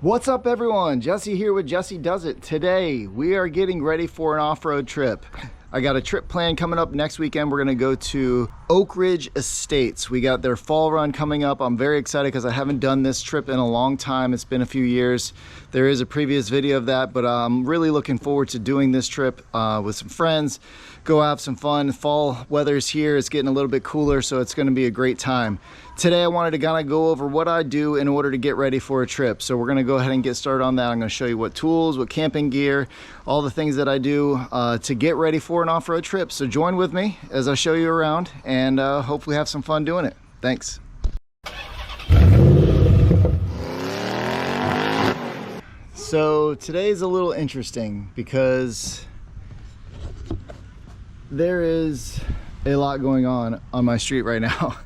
What's up everyone? Jesse here with Jesse Does It. Today we are getting ready for an off-road trip. I got a trip plan coming up next weekend. We're gonna go to Oak Ridge Estates. We got their fall run coming up. I'm very excited because I haven't done this trip in a long time. It's been a few years. There is a previous video of that, but I'm really looking forward to doing this trip with some friends. Go have some fun. Fall weather's here. It's getting a little bit cooler, so it's gonna be a great time. Today I wanted to kind of go over what I do in order to get ready for a trip. So we're gonna go ahead and get started on that. I'm gonna show you what tools, what camping gear, all the things that I do to get ready for an off-road trip. So join with me as I show you around and hopefully have some fun doing it. Thanks. So today's a little interesting because there is a lot going on my street right now.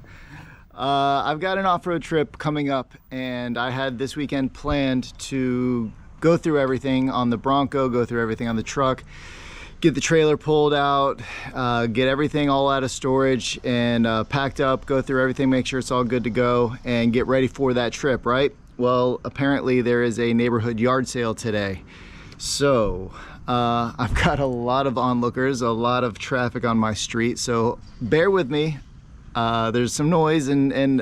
I've got an off-road trip coming up and I had this weekend planned to go through everything on the Bronco, go through everything on the truck, get the trailer pulled out, get everything all out of storage and packed up, go through everything, make sure it's all good to go and get ready for that trip, right? Well, apparently there is a neighborhood yard sale today. So I've got a lot of onlookers, a lot of traffic on my street, so bear with me. There's some noise and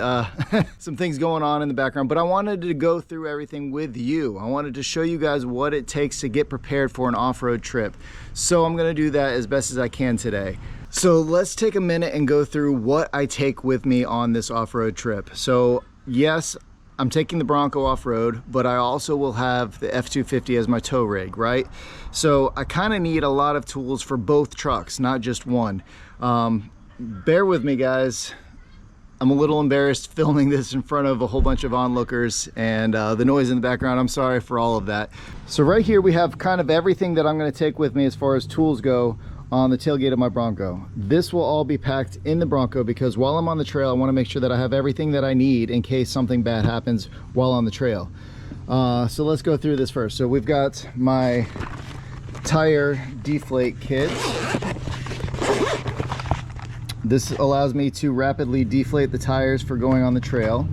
some things going on in the background, but I wanted to go through everything with you. I wanted to show you guys what it takes to get prepared for an off-road trip. So I'm gonna do that as best as I can today. So let's take a minute and go through what I take with me on this off-road trip. So yes, I'm taking the Bronco off-road, but I also will have the F-250 as my tow rig, right? So I kind of need a lot of tools for both trucks, not just one. Bear with me, guys. I'm a little embarrassed filming this in front of a whole bunch of onlookers and the noise in the background. I'm sorry for all of that. So right here we have kind of everything that I'm going to take with me as far as tools go on the tailgate of my Bronco. This will all be packed in the Bronco because while I'm on the trail, I want to make sure that I have everything that I need in case something bad happens while on the trail. So let's go through this first. So we've got my tire deflate kit. This allows me to rapidly deflate the tires for going on the trail.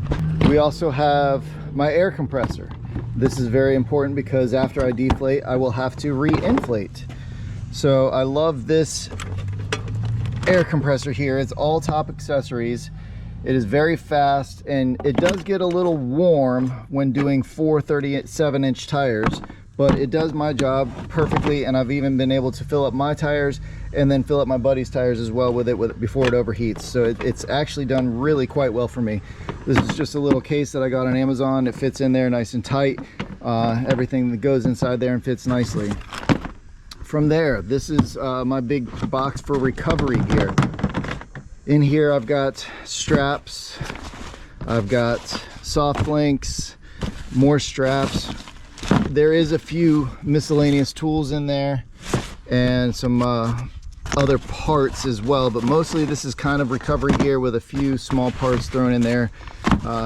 We also have my air compressor. This is very important because after I deflate, I will have to re-inflate. So I love this air compressor here. It's all top accessories. It is very fast and it does get a little warm when doing 437-inch tires, but it does my job perfectly, and I've even been able to fill up my tires and then fill up my buddy's tires as well with it before it overheats. So it's actually done really quite well for me. This is just a little case that I got on Amazon. It fits in there nice and tight. Everything that goes inside there and fits nicely. From there, this is my big box for recovery gear. In here I've got straps, I've got soft links, more straps. There is a few miscellaneous tools in there and some other parts as well, but mostly this is kind of recovery gear with a few small parts thrown in there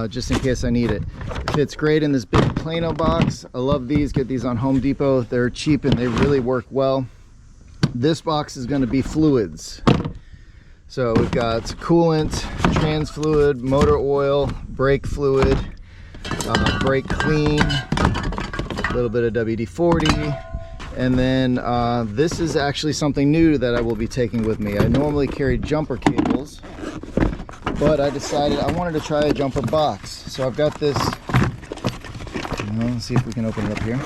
just in case I need it. It fits great in this big Plano box. I love these. Get these on Home Depot. They're cheap and they really work well. This box is going to be fluids. So we've got coolant, trans fluid, motor oil, brake fluid, brake clean, a little bit of WD-40, and then this is actually something new that I will be taking with me. I normally carry jumper cables, but I decided I wanted to try a jumper box. So I've got this, let's see if we can open it up here.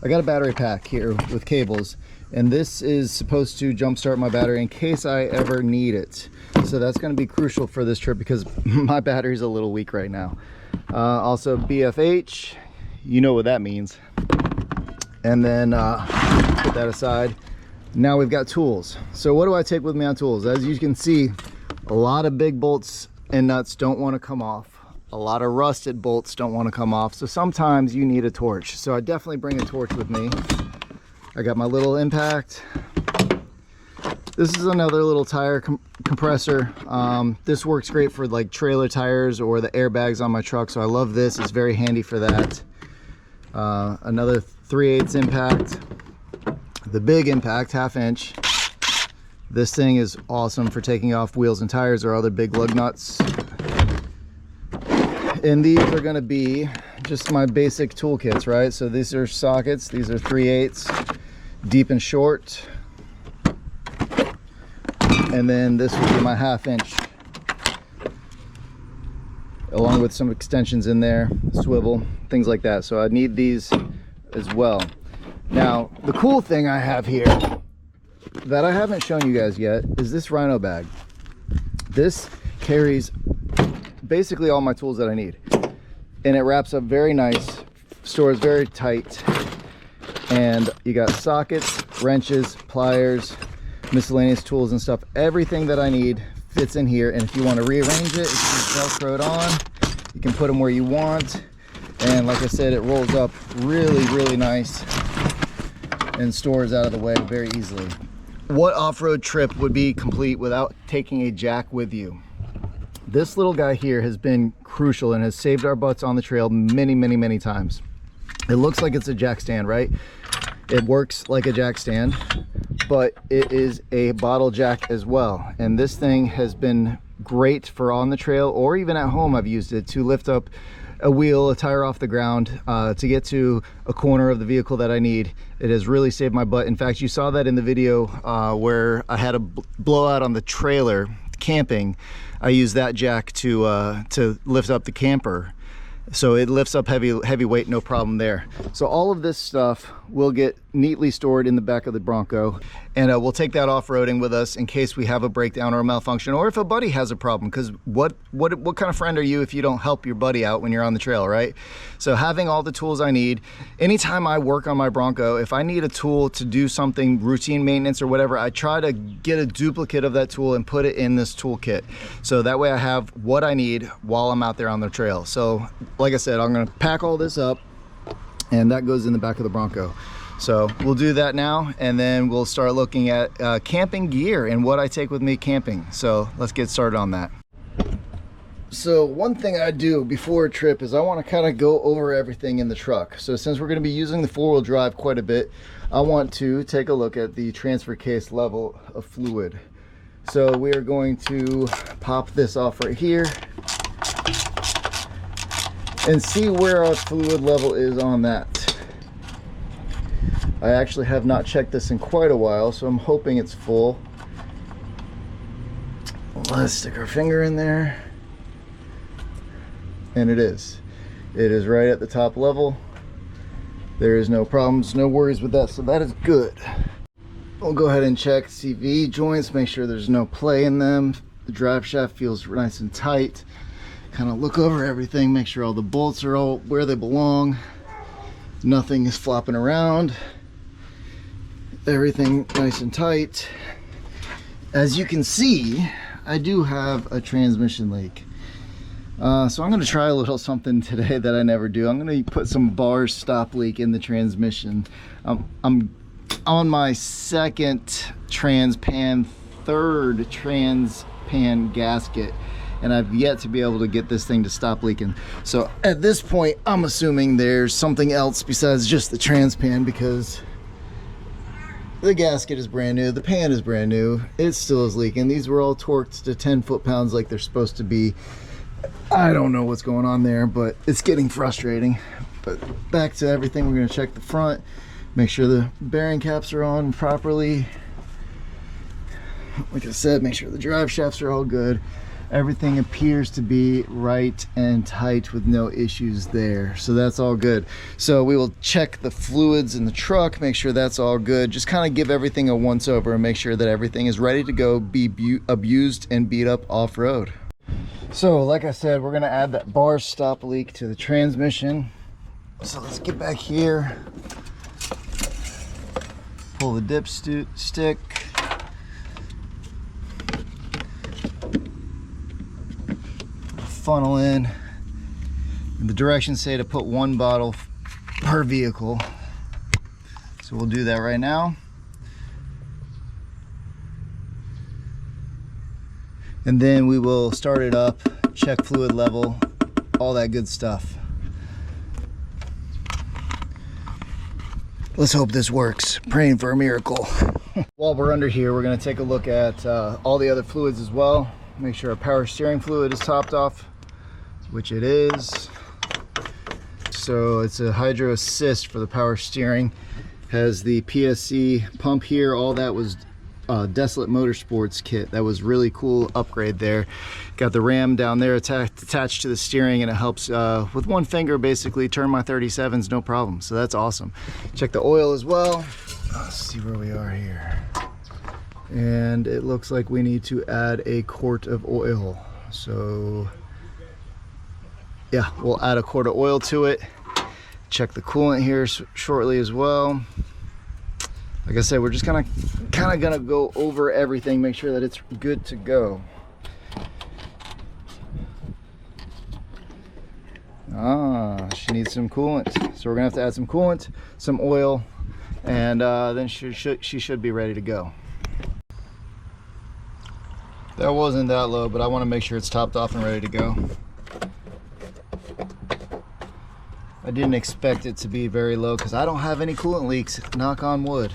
I got a battery pack here with cables, and this is supposed to jumpstart my battery in case I ever need it. So that's going to be crucial for this trip because my battery's a little weak right now. Also BFH, you know what that means. And then put that aside. Now we've got tools. So what do I take with me on tools? As you can see, a lot of big bolts and nuts don't want to come off. A lot of rusted bolts don't want to come off. So sometimes you need a torch. So I definitely bring a torch with me. I got my little impact. This is another little tire compressor. This works great for like trailer tires or the airbags on my truck. So I love this. It's very handy for that. Another 3/8 impact, the big impact, 1/2 inch. This thing is awesome for taking off wheels and tires or other big lug nuts. And these are going to be just my basic toolkits, right? So these are sockets, these are 3/8, deep and short. And then this would be my 1/2 inch, along with some extensions in there, swivel, things like that. So I need these as well. Now, the cool thing I have here that I haven't shown you guys yet is this Rhino bag. This carries basically all my tools that I need. And it wraps up very nice, stores very tight. And you got sockets, wrenches, pliers, miscellaneous tools and stuff. Everything that I need fits in here. And if you want to rearrange it, it's just Velcroed on. You can put them where you want. And like I said, it rolls up really nice and stores out of the way very easily. What off-road trip would be complete without taking a jack with you? This little guy here has been crucial and has saved our butts on the trail many times. It looks like it's a jack stand, right? It works like a jack stand, but it is a bottle jack as well. And this thing has been great for on the trail, or even at home I've used it to lift up a wheel, a tire off the ground, to get to a corner of the vehicle that I need. It has really saved my butt. In fact, you saw that in the video where I had a blowout on the trailer camping. I used that jack to lift up the camper. So it lifts up heavy weight, no problem there. So all of this stuff will get neatly stored in the back of the Bronco, and we'll take that off-roading with us in case we have a breakdown or a malfunction, or if a buddy has a problem, because what kind of friend are you if you don't help your buddy out when you're on the trail, right? So having all the tools I need, anytime I work on my Bronco, if I need a tool to do something, routine maintenance or whatever, I try to get a duplicate of that tool and put it in this toolkit. So that way I have what I need while I'm out there on the trail. So like I said, I'm gonna pack all this up, and that goes in the back of the Bronco. So we'll do that now, and then we'll start looking at camping gear and what I take with me camping. So let's get started on that. So one thing I do before a trip is I want to kind of go over everything in the truck. So since we're going to be using the 4-wheel drive quite a bit, I want to take a look at the transfer case level of fluid. So we are going to pop this off right here and see where our fluid level is on that. I actually have not checked this in quite a while, so I'm hoping it's full. Let's stick our finger in there. And it is. It is right at the top level. There is no problems, no worries with that, so that is good. We'll go ahead and check CV joints, make sure there's no play in them. The drive shaft feels nice and tight. Kind of look over everything, make sure all the bolts are all where they belong. Nothing is flopping around. Everything nice and tight. As you can see, I do have a transmission leak. So I'm going to try a little something today that I never do. I'm going to put some bar stop leak in the transmission. I'm on my second Transpan, third Transpan gasket, and I've yet to be able to get this thing to stop leaking. So at this point, I'm assuming there's something else besides just the Transpan, because the gasket is brand new, the pan is brand new, it still is leaking. These were all torqued to 10 foot-pounds like they're supposed to be. I don't know what's going on there, but it's getting frustrating. But back to everything, we're going to check the front, make sure the bearing caps are on properly. Like I said, make sure the drive shafts are all good. Everything appears to be right and tight with no issues there, so that's all good. So we will check the fluids in the truck, make sure that's all good, just kind of give everything a once over and make sure that everything is ready to go be abused and beat up off-road. So like I said, we're going to add that bar stop leak to the transmission. So let's get back here, pull the dipstick, funnel in. And the directions say to put 1 bottle per vehicle, so we'll do that right now. And then we will start it up, check fluid level, all that good stuff. Let's hope this works. Praying for a miracle. While we're under here, we're going to take a look at all the other fluids as well. Make sure our power steering fluid is topped off, which it is. So it's a Hydro Assist for the power steering. Has the PSC pump here. All that was Desolate Motorsports kit. That was really cool upgrade there. Got the RAM down there attached to the steering, and it helps with one finger basically turn my 37s no problem. So that's awesome. Check the oil as well. Let's see where we are here. And it looks like we need to add a quart of oil. So yeah, we'll add a quart of oil to it. Check the coolant here shortly as well. Like I said, we're just kind of gonna go over everything, make sure that it's good to go. She needs some coolant, so we're gonna have to add some coolant, some oil, and then she should be ready to go. That wasn't that low, but I want to make sure it's topped off and ready to go. I didn't expect it to be very low because I don't have any coolant leaks, knock on wood.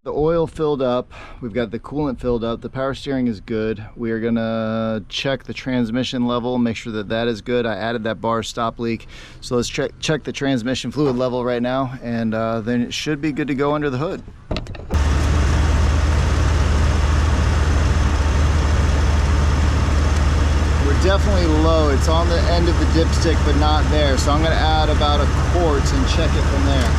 The oil filled up, we've got the coolant filled up, the power steering is good. We are gonna check the transmission level, make sure that that is good. I added that bar stop leak. So let's check the transmission fluid level right now, and then it should be good to go under the hood. We're definitely low. It's on the end of the dipstick, but not there. So I'm gonna add about a quart and check it from there.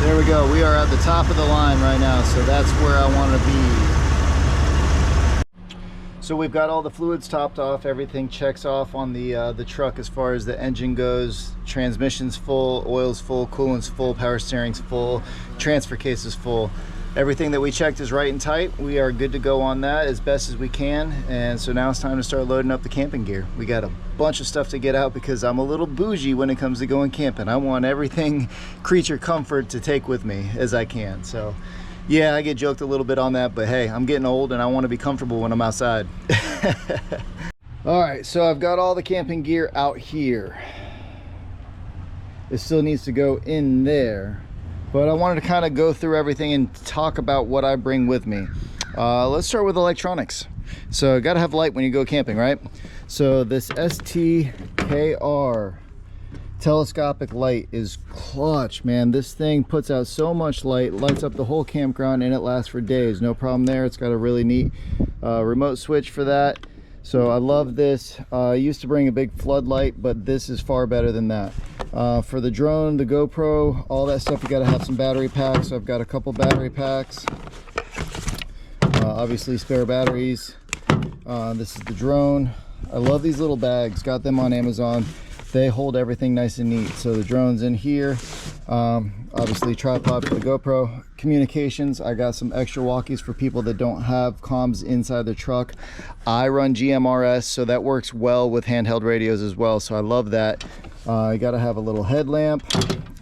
There we go. We are at the top of the line right now, so that's where I want to be. So we've got all the fluids topped off. Everything checks off on the truck as far as the engine goes. Transmission's full, oil's full, coolant's full, power steering's full, transfer case is full. Everything that we checked is right and tight. We are good to go on that as best as we can. And so now it's time to start loading up the camping gear. We got a bunch of stuff to get out because I'm a little bougie when it comes to going camping. I want everything creature comfort to take with me as I can. So yeah, I get joked a little bit on that, but hey, I'm getting old and I want to be comfortable when I'm outside. All right, so I've got all the camping gear out here. It still needs to go in there, but I wanted to kind of go through everything and talk about what I bring with me. Let's start with electronics. So gotta have light when you go camping, right? So this STKR telescopic light is clutch, man. This thing puts out so much light, lights up the whole campground, and it lasts for days. No problem there. It's got a really neat remote switch for that. So I love this. I used to bring a big floodlight, but this is far better than that. For the drone, the GoPro, all that stuff, you got to have some battery packs. So I've got a couple battery packs. Obviously spare batteries. This is the drone. I love these little bags. Got them on Amazon. They hold everything nice and neat. So the drone's in here. Obviously tripod for the GoPro. Communications, I got some extra walkies for people that don't have comms inside their truck. I run GMRS, so that works well with handheld radios as well, so I love that. You gotta have a little headlamp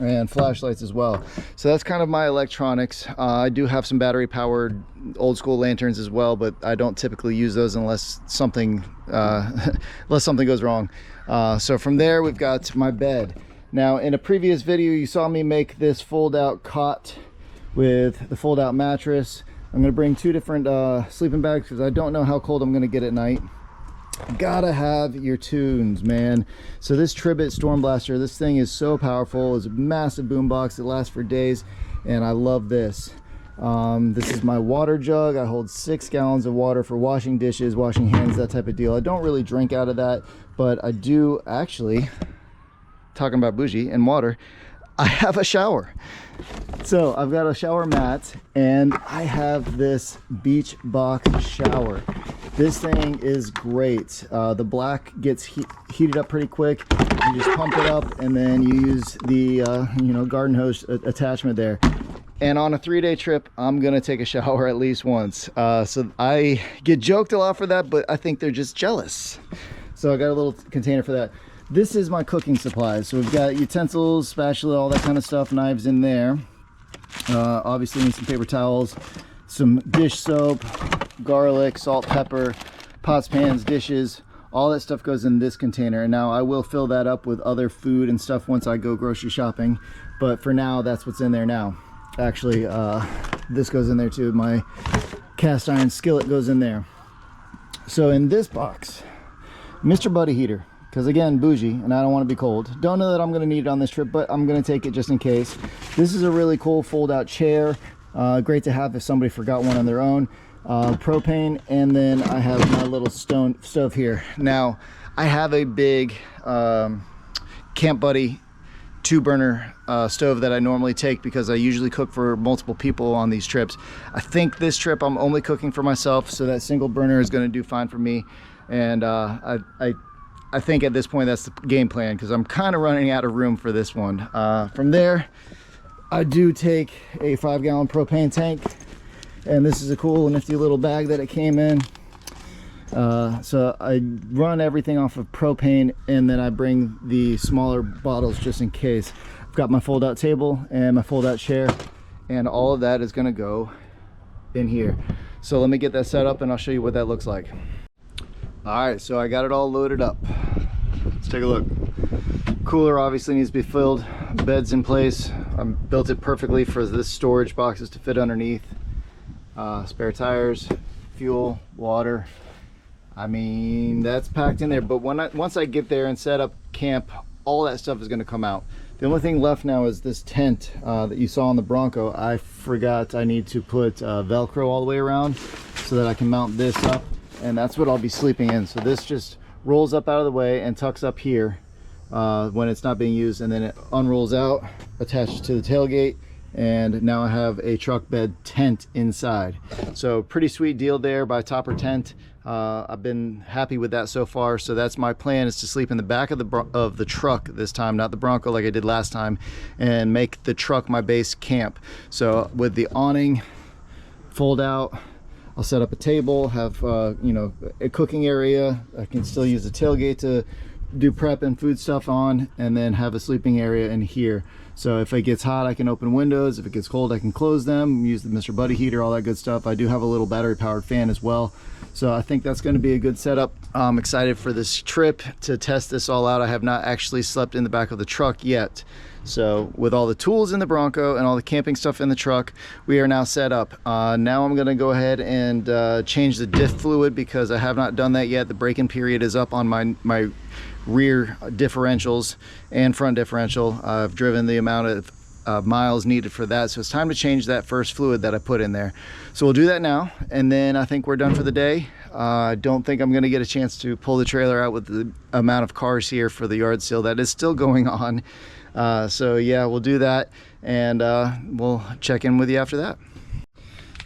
and flashlights as well. So that's kind of my electronics. I do have some battery powered old school lanterns as well, but I don't typically use those unless something goes wrong. So from there, we've got my bed. Now, in a previous video, you saw me make this fold-out cot with the fold-out mattress. I'm gonna bring two different sleeping bags because I don't know how cold I'm gonna get at night. Gotta have your tunes, man. So this Tribit Storm Blaster, this thing is so powerful. It's a massive boombox. It lasts for days, and I love this. This is my water jug. I hold 6 gallons of water for washing dishes, washing hands, that type of deal. I don't really drink out of that, but I do actually, talking about bougie and water, I have a shower. So I've got a shower mat, and I have this Beach Box shower. This thing is great. The black gets heated up pretty quick. You just pump it up, and then you use the garden hose attachment there. And on a 3-day trip, I'm gonna take a shower at least once. So I get joked a lot for that, but I think they're just jealous. So I got a little container for that. This is my cooking supplies. So we've got utensils, spatula, all that kind of stuff, knives in there. Obviously need some paper towels, some dish soap, garlic, salt, pepper, pots, pans, dishes. All that stuff goes in this container. And now I will fill that up with other food and stuff once I go grocery shopping. But for now, that's what's in there now. Actually, this goes in there too. My cast iron skillet goes in there. So in this box, Mr. Buddy heater, because again, bougie, and I don't want to be cold. Don't know that I'm going to need it on this trip, but I'm going to take it just in case. This is a really cool fold-out chair. Great to have if somebody forgot one on their own. Propane, and then I have my little stove here. Now, I have a big Camp Buddy 2-burner stove that I normally take because I usually cook for multiple people on these trips. I think this trip I'm only cooking for myself, so that single burner is going to do fine for me. And I think at this point that's the game plan, because I'm kind of running out of room for this one. From there, I do take a 5-gallon propane tank, and this is a cool nifty little bag that it came in. So I run everything off of propane, and then I bring the smaller bottles just in case. I've got my fold-out table and my fold-out chair, and all of that is going to go in here. So let me get that set up and I'll show you what that looks like. All right, so I got it all loaded up. Let's take a look. Cooler obviously needs to be filled. Bed's in place. I built it perfectly for this storage boxes to fit underneath. Spare tires, fuel, water. I mean, that's packed in there, but once I get there and set up camp, all that stuff is going to come out. The only thing left now is this tent that you saw on the Bronco. I forgot I need to put Velcro all the way around so that I can mount this up, and that's what I'll be sleeping in. So this just rolls up out of the way and tucks up here when it's not being used, and then it unrolls out, attached to the tailgate, and now I have a truck bed tent inside. So pretty sweet deal there by Topper Tent. I've been happy with that so far. So that's my plan, is to sleep in the back of the truck this time, not the Bronco like I did last time, and make the truck my base camp. So with the awning fold out, I'll set up a table, have you know, a cooking area. I can still use the tailgate to do prep and food stuff on, and then have a sleeping area in here. So if it gets hot, I can open windows. If it gets cold, I can close them, use the Mr. Buddy heater, all that good stuff. I do have a little battery powered fan as well. So I think that's going to be a good setup. I'm excited for this trip to test this all out. I have not actually slept in the back of the truck yet. So with all the tools in the Bronco and all the camping stuff in the truck, we are now set up. Now I'm going to go ahead and change the diff fluid, because I have not done that yet. The break-in period is up on my rear differentials and front differential. I've driven the amount of miles needed for that, so it's time to change that first fluid that I put in there. So we'll do that now, and then I think we're done for the day. I don't think I'm going to get a chance to pull the trailer out with the amount of cars here for the yard sale that is still going on. So yeah, we'll do that, and we'll check in with you after that.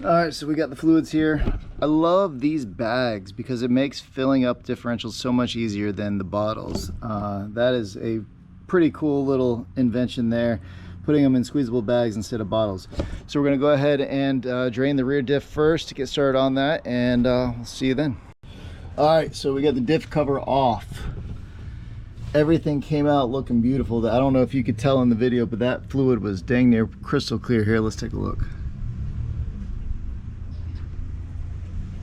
All right, so we got the fluids here. I love these bags because it makes filling up differentials so much easier than the bottles. That is a pretty cool little invention there, putting them in squeezable bags instead of bottles. So we're gonna go ahead and drain the rear diff first to get started on that, and we'll see you then. All right, so we got the diff cover off. Everything came out looking beautiful. I don't know if you could tell in the video, but that fluid was dang near crystal clear. Here, let's take a look.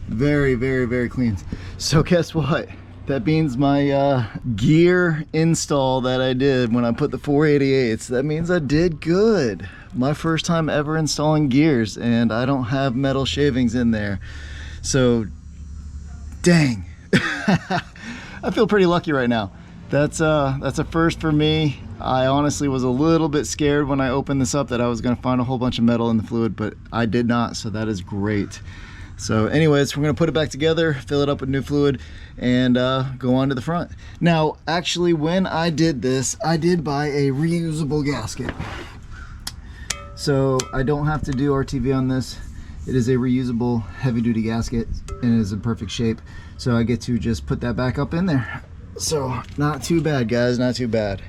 Very, very, very clean. So guess what? That means my gear install that I did when I put the 488s, that means I did good. My first time ever installing gears, and I don't have metal shavings in there. So, dang. I feel pretty lucky right now. That's a first for me. I honestly was a little bit scared when I opened this up that I was gonna find a whole bunch of metal in the fluid, but I did not, so that is great. So anyways, we're gonna put it back together, fill it up with new fluid, and go on to the front. Now, actually, when I did this, I did buy a reusable gasket. So I don't have to do RTV on this. It is a reusable heavy-duty gasket, and it is in perfect shape. So I get to just put that back up in there. So not too bad, guys, not too bad.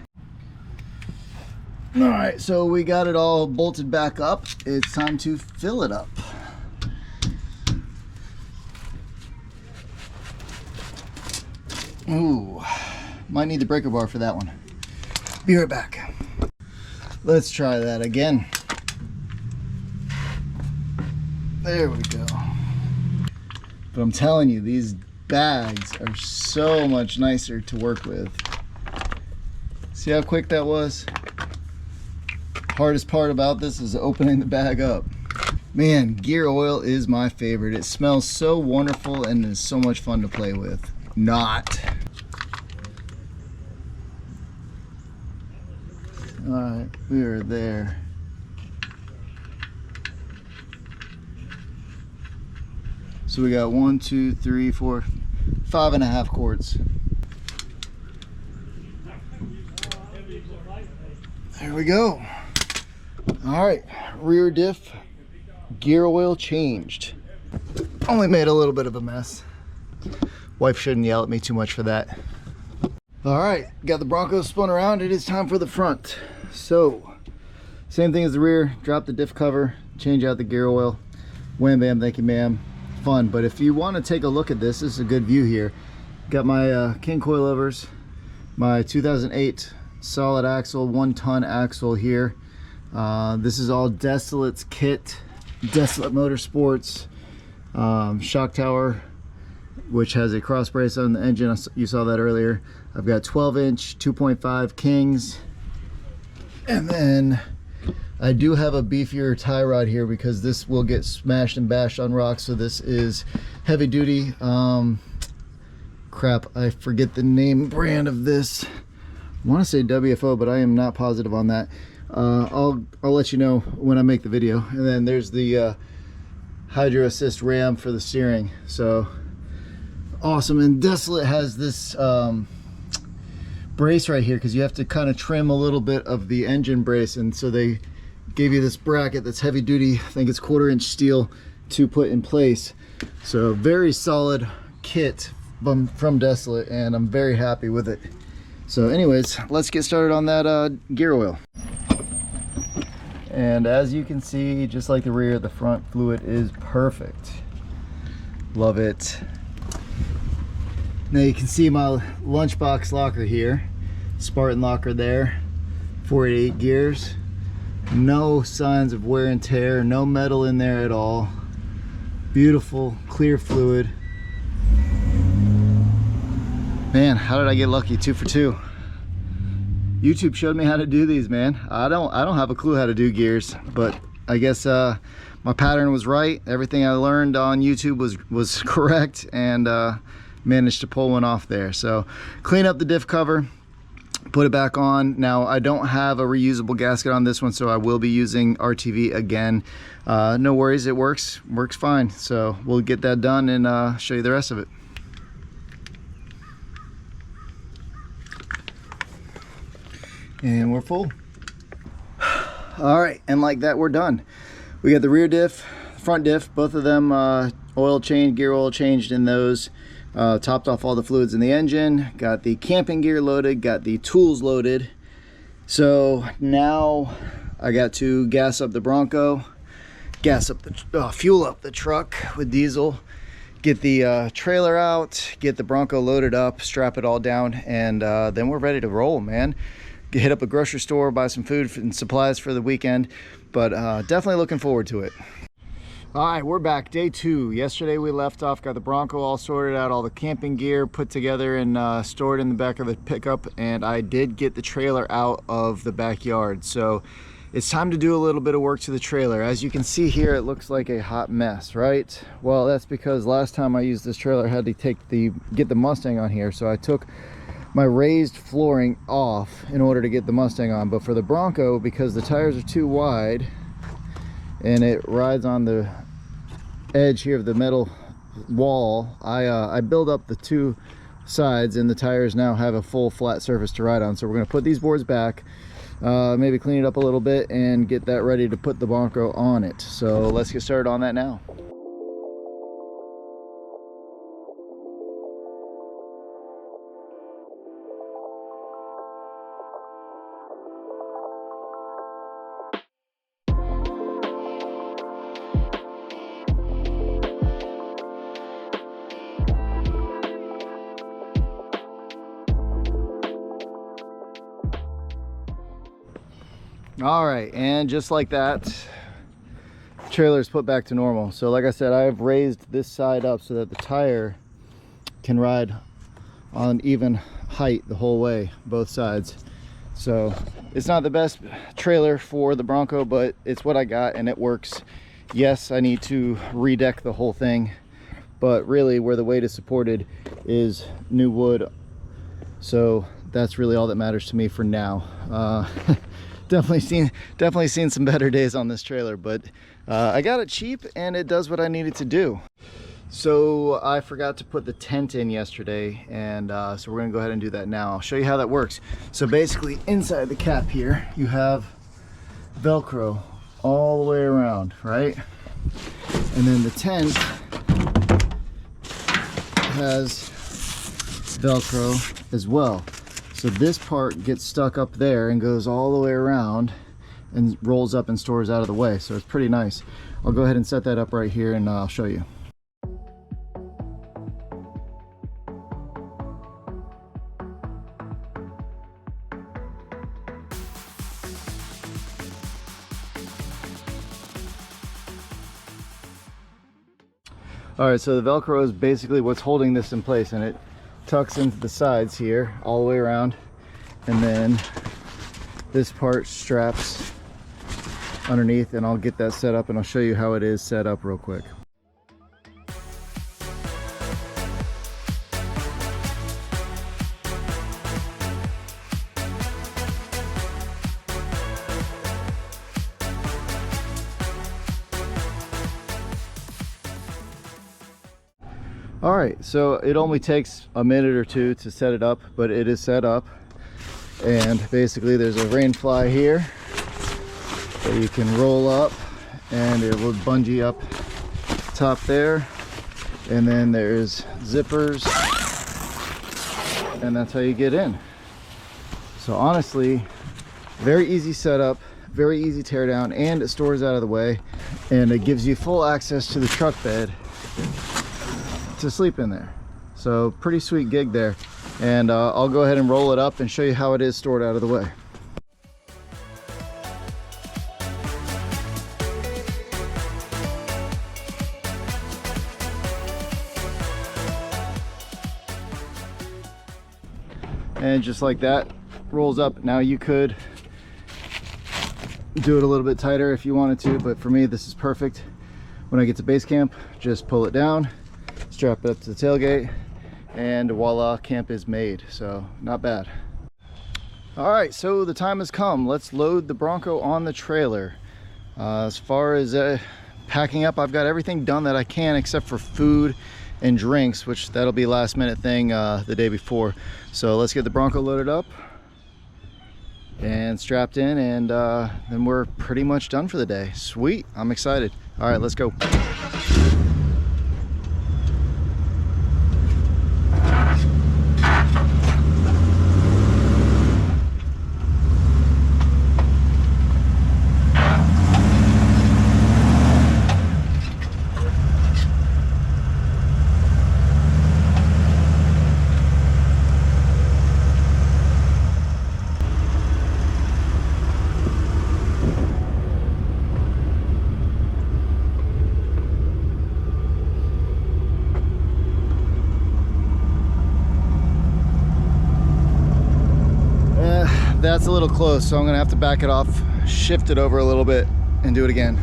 All right, so we got it all bolted back up. It's time to fill it up. Ooh, might need the breaker bar for that one. Be right back. Let's try that again. There we go. But I'm telling you, these bags are so much nicer to work with. See how quick that was? Hardest part about this is opening the bag up. Man, gear oil is my favorite. It smells so wonderful and is so much fun to play with. Not. All right, we are there. So we got 1, 2, 3, 4, 5.5 quarts. There we go. All right, rear diff, gear oil changed. Only made a little bit of a mess. Wife shouldn't yell at me too much for that. All right, got the Bronco spun around. It is time for the front. So, same thing as the rear. Drop the diff cover, change out the gear oil. Wham bam, thank you ma'am. Fun. But if you want to take a look at this, this is a good view here. Got my King coilovers, my 2008 solid axle, 1-ton axle here. This is all Desolate's kit, Desolate Motorsports, shock tower, which has a cross brace on the engine. You saw that earlier. I've got 12-inch 2.5 Kings, and then I do have a beefier tie rod here because this will get smashed and bashed on rocks. So this is heavy duty. Crap, I forget the name brand of this. I want to say WFO, but I am not positive on that. I'll let you know when I make the video. And then there's the Hydro Assist ram for the steering. So awesome. And Desolate has this brace right here because you have to kind of trim a little bit of the engine brace, and so they gave you this bracket that's heavy duty. I think it's 1/4-inch steel to put in place. So very solid kit from Desolate, and I'm very happy with it. So anyways, let's get started on that gear oil. And as you can see, just like the rear, the front fluid is perfect. Love it. Now you can see my lunchbox locker here, Spartan locker there, 488 gears. No signs of wear and tear, no metal in there at all. Beautiful, clear fluid. Man, how did I get lucky? 2 for 2. YouTube showed me how to do these, man. I don't have a clue how to do gears, but I guess my pattern was right. Everything I learned on YouTube was correct, and managed to pull one off there. So clean up the diff cover, put it back on. Now I don't have a reusable gasket on this one, so I will be using RTV again. No worries, it works fine. So we'll get that done and show you the rest of it. And we're full. All right, and like that, we're done. We got the rear diff, front diff, both of them oil changed, gear oil changed in those. Topped off all the fluids in the engine, got the camping gear loaded, got the tools loaded. So now I got to gas up the Bronco, gas up the fuel up the truck with diesel, get the trailer out, get the Bronco loaded up, strap it all down, and then we're ready to roll, man. Hit up a grocery store, buy some food and supplies for the weekend, but definitely looking forward to it. All right, we're back, day 2. Yesterday we left off, got the Bronco all sorted out, all the camping gear put together and stored in the back of the pickup, and I did get the trailer out of the backyard. So it's time to do a little bit of work to the trailer. As you can see here, it looks like a hot mess, right? Well, that's because last time I used this trailer, I had to get the Mustang on here. So I took my raised flooring off in order to get the Mustang on. But for the Bronco, because the tires are too wide and it rides on the edge here of the metal wall, I build up the 2 sides, and the tires now have a full flat surface to ride on. So we're going to put these boards back, maybe clean it up a little bit and get that ready to put the Bronco on it. So let's get started on that now. All right, and just like that, trailer is put back to normal. So like I said, I've raised this side up so that the tire can ride on even height the whole way, both sides. So it's not the best trailer for the Bronco, but it's what I got and it works. Yes, I need to redeck the whole thing, but really where the weight is supported is new wood. So that's really all that matters to me for now. Definitely seen some better days on this trailer, but I got it cheap and it does what I needed to do. So I forgot to put the tent in yesterday, and so we're gonna go ahead and do that now. I'll show you how that works. So basically inside the cap here, you have Velcro all the way around, right? And then the tent has Velcro as well. So this part gets stuck up there and goes all the way around and rolls up and stores out of the way. So it's pretty nice. I'll go ahead and set that up right here and I'll show you. All right, so the Velcro is basically what's holding this in place, and it tucks into the sides here all the way around, and then this part straps underneath, and I'll get that set up and I'll show you how it is set up real quick. All right, so it only takes a minute or two to set it up, but it is set up. And basically there's a rain fly here that you can roll up and it will bungee up top there. And then there's zippers, and that's how you get in. So honestly, very easy setup, very easy tear down, and it stores out of the way, and it gives you full access to the truck bed to sleep in there. So pretty sweet gig there. And I'll go ahead and roll it up and show you how it is stored out of the way. And just like that, rolls up. Now you could do it a little bit tighter if you wanted to, but for me this is perfect. When I get to base camp, just pull it down, strap it up to the tailgate, and voila, camp is made. So not bad. All right, so the time has come. Let's load the Bronco on the trailer. As far as packing up, I've got everything done that I can except for food and drinks, which that'll be last minute thing the day before. So let's get the Bronco loaded up and strapped in, and then we're pretty much done for the day. Sweet, I'm excited. All right, let's go. That's a little close, so I'm gonna have to back it off, shift it over a little bit, and do it again.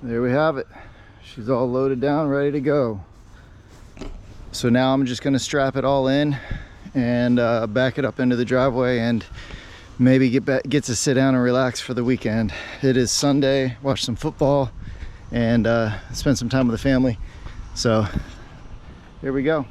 There we have it. She's all loaded down, ready to go. So now I'm just gonna strap it all in and back it up into the driveway and maybe get to sit down and relax for the weekend. It is Sunday, watch some football, and spend some time with the family. So here we go.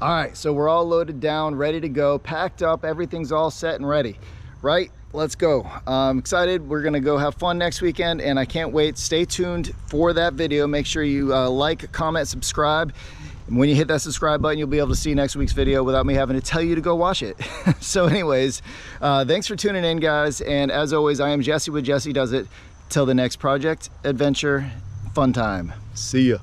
All right, so we're all loaded down, ready to go, packed up, everything's all set and ready, right? Let's go. I'm excited. We're gonna go have fun next weekend, and I can't wait. Stay tuned for that video. Make sure you like, comment, subscribe. And when you hit that subscribe button, you'll be able to see next week's video without me having to tell you to go watch it. So anyways, thanks for tuning in, guys. And as always, I am Jesse with Jesse Does It. Till the next project, adventure, fun time. See ya.